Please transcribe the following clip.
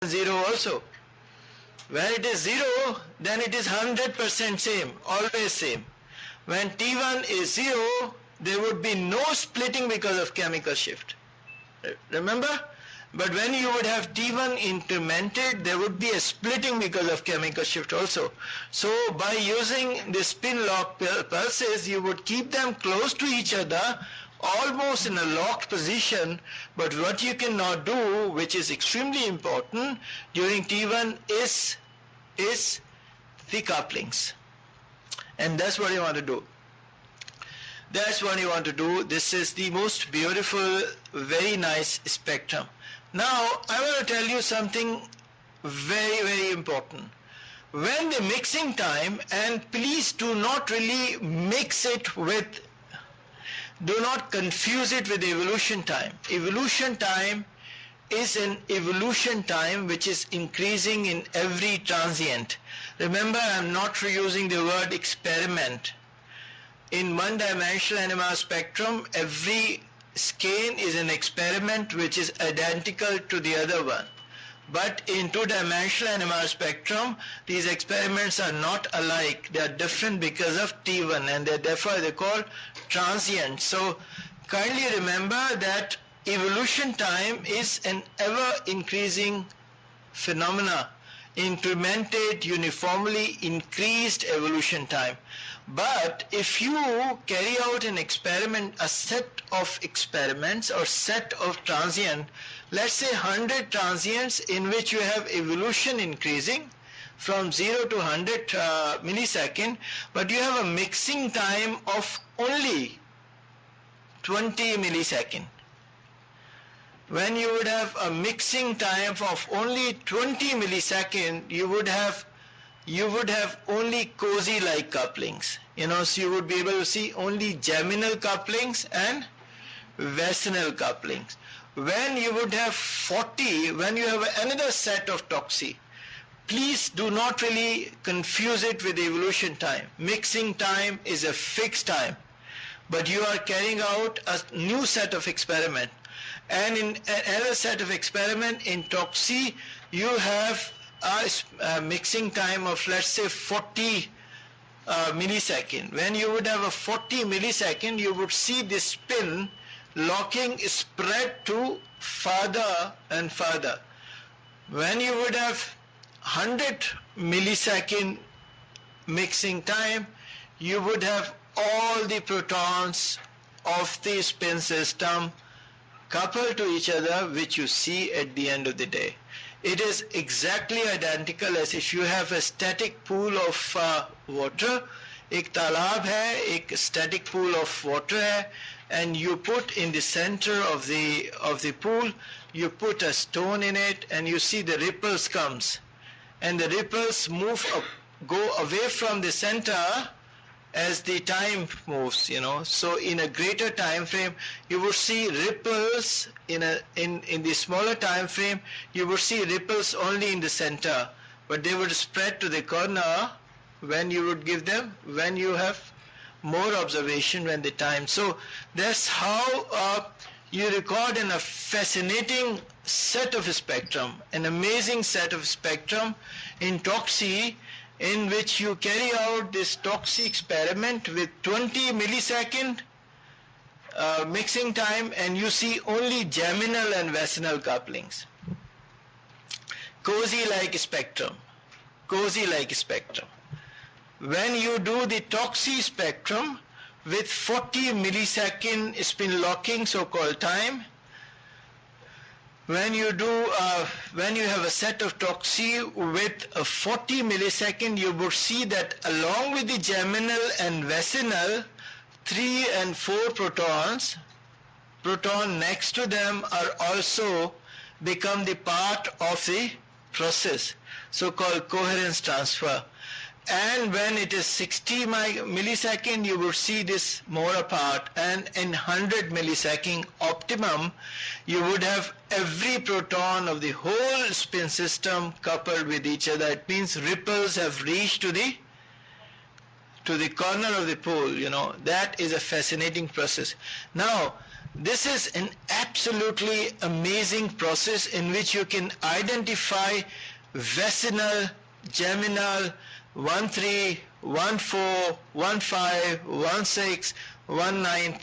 0 also. When it is 0, then it is 100% same, always same. When T1 is 0, there would be no splitting because of chemical shift. Remember? But when you would have T1 incremented, there would be a splitting because of chemical shift also. So by using the spin lock pulses, you would keep them close to each other, almost in a locked position. But what you cannot do, which is extremely important during T1, is the couplings. And that's what you want to do. That's what you want to do. This is the most beautiful, very nice spectrum. Now, I want to tell you something very, very important. When the mixing time, and please do not really mix it with, do not confuse it with evolution time. Evolution time is an evolution time which is increasing in every transient. Remember, I am not using the word experiment. In one-dimensional NMR spectrum, every skein is an experiment which is identical to the other one. But in two-dimensional NMR spectrum, these experiments are not alike. They are different because of T1, and therefore they are called transient. So kindly remember that evolution time is an ever-increasing phenomena, incremented, uniformly increased evolution time. But if you carry out an experiment, a set of experiments or set of transient, let's say 100 transients in which you have evolution increasing from 0 to 100 millisecond, but you have a mixing time of only 20 millisecond. When you would have a mixing time of only 20 millisecond, you would have only cozy-like couplings. So you would be able to see only geminal couplings and vicinal couplings. When you would have 40, when you have another set of toxi, please do not really confuse it with evolution time. Mixing time is a fixed time, but you are carrying out a new set of experiment. And in another set of experiment in toxi, you have a mixing time of, let's say, 40 millisecond. When you would have a 40 millisecond, you would see this spin locking spread to further and further. When you would have 100 millisecond mixing time, you would have all the protons of the spin system coupled to each other, which you see at the end of the day. It is exactly identical as if you have a static pool of water. एक तालाब है, एक static pool of water है, and you put in the center of the pool, you put a stone in it, and you see the ripples comes, and the ripples move up, go away from the center as the time moves, So in a greater time frame, you would see ripples in the smaller time frame, you would see ripples only in the center, but they would spread to the corner when you would give them, when you have more observation when the time. So that's how you record in a fascinating set of spectrum, an amazing set of spectrum in toxi, in which you carry out this toxi experiment with 20 millisecond mixing time, and you see only geminal and vicinal couplings. Cozy-like spectrum. Cozy-like spectrum. When you do the toxi spectrum with 40 millisecond spin locking, so-called time, when you have a set of toxi with a 40 millisecond, you would see that along with the geminal and vicinal, 3 and 4 protons, proton next to them are also become the part of the process, so-called coherence transfer. And when it is 60 millisecond, you would see this more apart, and in 100 millisecond optimum, you would have every proton of the whole spin system coupled with each other. It means ripples have reached to the corner of the pool. That is a fascinating process. Now, This is an absolutely amazing process in which you can identify vicinal, geminal, 1-3, 1-4, 1-5, 1-6, 1-9